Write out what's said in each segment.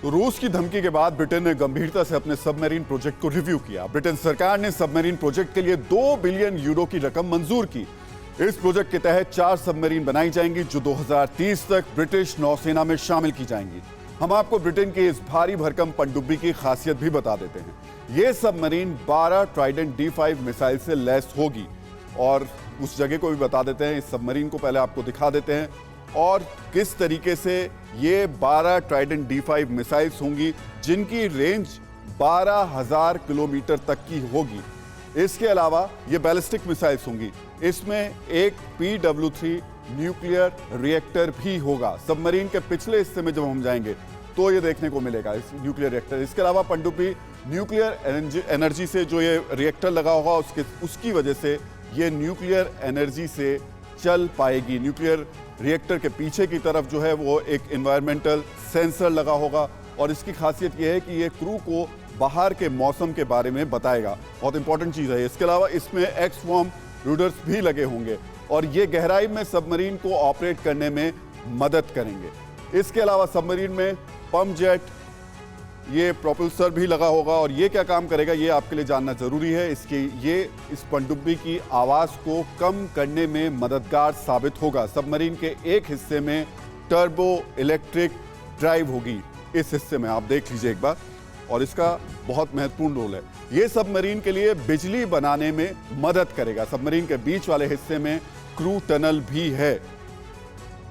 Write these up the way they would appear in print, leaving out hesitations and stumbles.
तो रूस की धमकी के बाद ब्रिटेन ने गंभीरता से अपने सबमरीन प्रोजेक्ट को रिव्यू किया। ब्रिटेन सरकार ने सबमरीन प्रोजेक्ट के लिए 2 बिलियन यूरो की रकम मंजूर की। इस प्रोजेक्ट के तहत 4 सबमरीन बनाई जाएंगी जो 2030 तक ब्रिटिश नौसेना में शामिल की जाएंगी। हम आपको ब्रिटेन की इस भारी भरकम पनडुब्बी की खासियत भी बता देते हैं। यह सबमरीन 12 ट्राइडेंट D5 मिसाइल से लैस होगी और उस जगह को भी बता देते हैं। इस सबमरीन को पहले आपको दिखा देते हैं और किस तरीके से ये 12 ट्राइडेंट D5 मिसाइल्स होंगी जिनकी रेंज 12,000 किलोमीटर तक की होगी। इसके अलावा ये बैलिस्टिक मिसाइल्स होंगी। इसमें एक PW3 न्यूक्लियर रिएक्टर भी होगा। सबमरीन के पिछले हिस्से में जब हम जाएंगे तो ये देखने को मिलेगा इस न्यूक्लियर रिएक्टर। इसके अलावा पनडुब्बी न्यूक्लियर एनर्जी से जो ये रिएक्टर लगा होगा उसकी वजह से ये न्यूक्लियर एनर्जी से चल पाएगी। न्यूक्लियर रिएक्टर के पीछे की तरफ जो है वो एक एनवायरमेंटल सेंसर लगा होगा और इसकी खासियत यह है कि ये क्रू को बाहर के मौसम के बारे में बताएगा। बहुत इंपॉर्टेंट चीज़ है। इसके अलावा इसमें एक्स-फॉर्म रूडर्स भी लगे होंगे और ये गहराई में सबमरीन को ऑपरेट करने में मदद करेंगे। इसके अलावा सबमरीन में पंप जेट, ये प्रोपल्सर भी लगा होगा और ये क्या काम करेगा ये आपके लिए जानना जरूरी है। ये इस पनडुब्बी की आवाज़ को कम करने में मददगार साबित होगा। सबमरीन के एक हिस्से में टर्बो इलेक्ट्रिक ड्राइव होगी। इस हिस्से में आप देख लीजिए एक बार और इसका बहुत महत्वपूर्ण रोल है। ये सबमरीन के लिए बिजली बनाने में मदद करेगा। सबमरीन के बीच वाले हिस्से में क्रू टनल भी है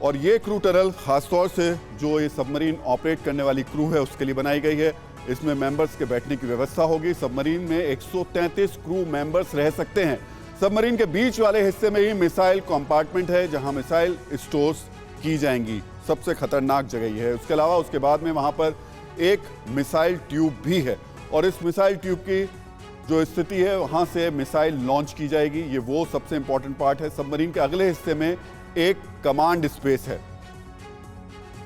और ये क्रू टनल खासतौर से जो ये सबमरीन ऑपरेट करने वाली क्रू है उसके लिए बनाई गई है। इसमें मेंबर्स के बैठने की व्यवस्था होगी। सबमरीन में 133 क्रू मेंबर्स रह सकते हैं। सबमरीन के बीच वाले हिस्से में ही मिसाइल कंपार्टमेंट है जहां मिसाइल स्टोर्स की जाएंगी। सबसे खतरनाक जगह है। उसके अलावा उसके बाद में वहां पर एक मिसाइल ट्यूब भी है और इस मिसाइल ट्यूब की जो स्थिति है वहां से मिसाइल लॉन्च की जाएगी। ये वो सबसे इंपॉर्टेंट पार्ट है। सबमरीन के अगले हिस्से में एक कमांड स्पेस है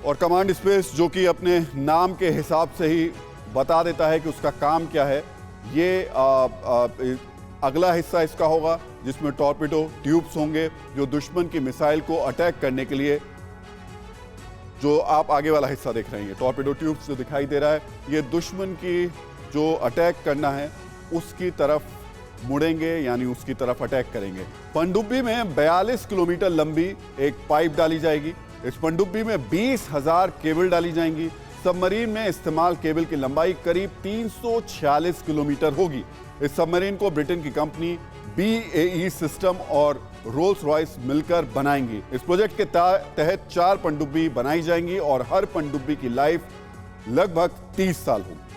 और कमांड स्पेस जो कि अपने नाम के हिसाब से ही बता देता है कि उसका काम क्या है। ये अगला हिस्सा इसका होगा जिसमें टॉर्पेडो ट्यूब्स होंगे जो दुश्मन की मिसाइल को अटैक करने के लिए, जो आप आगे वाला हिस्सा देख रहे हैं टॉर्पेडो ट्यूब्स जो दिखाई दे रहा है, ये दुश्मन की जो अटैक करना है उसकी तरफ मुड़ेंगे यानी उसकी तरफ अटैक करेंगे। पनडुब्बी में 42 किलोमीटर लंबी एक पाइप डाली जाएगी। इस पनडुब्बी में 20,000 केबल डाली जाएंगी। सबमरीन में इस्तेमाल केबल की लंबाई करीब 346 किलोमीटर होगी। इस सबमरीन को ब्रिटेन की कंपनी BAE सिस्टम और रोल्स रॉयस मिलकर बनाएंगी। इस प्रोजेक्ट के तहत 4 पनडुब्बी बनाई जाएंगी और हर पनडुब्बी की लाइफ लगभग 30 साल होगी।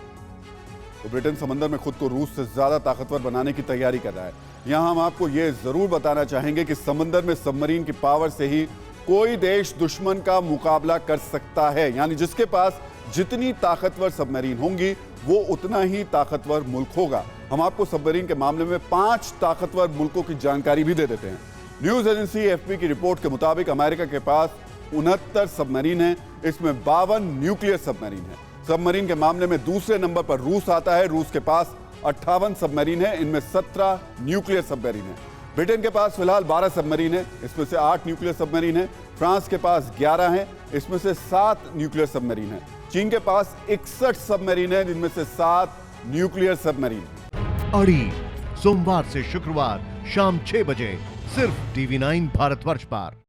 तो ब्रिटेन समंदर में खुद को रूस से ज्यादा ताकतवर बनाने की तैयारी कर रहा है। यहां हम आपको यह जरूर बताना चाहेंगे कि समंदर में सबमरीन की पावर से ही कोई देश दुश्मन का मुकाबला कर सकता है। यानी जिसके पास जितनी ताकतवर सबमरीन होंगी वो उतना ही ताकतवर मुल्क होगा। हम आपको सबमरीन के मामले में 5 ताकतवर मुल्कों की जानकारी भी दे देते हैं। न्यूज एजेंसी AFP की रिपोर्ट के मुताबिक अमेरिका के पास 69 सबमरीन है। इसमें 52 न्यूक्लियर सबमरीन है। सबमरीन के मामले में दूसरे नंबर पर रूस आता है। रूस के पास 58 सबमरीन है। इनमें 17 न्यूक्लियर सबमरीन है। ब्रिटेन के पास फिलहाल 12 सबमरीन है। इसमें से 8 न्यूक्लियर सबमरीन है। फ्रांस के पास 11 है। इसमें से 7 न्यूक्लियर सबमरीन है। चीन के पास 61 सबमरीन है जिनमें से 7 न्यूक्लियर सबमरीन है। अड़ी सोमवार से शुक्रवार शाम 6 बजे सिर्फ TV9 भारतवर्ष पर।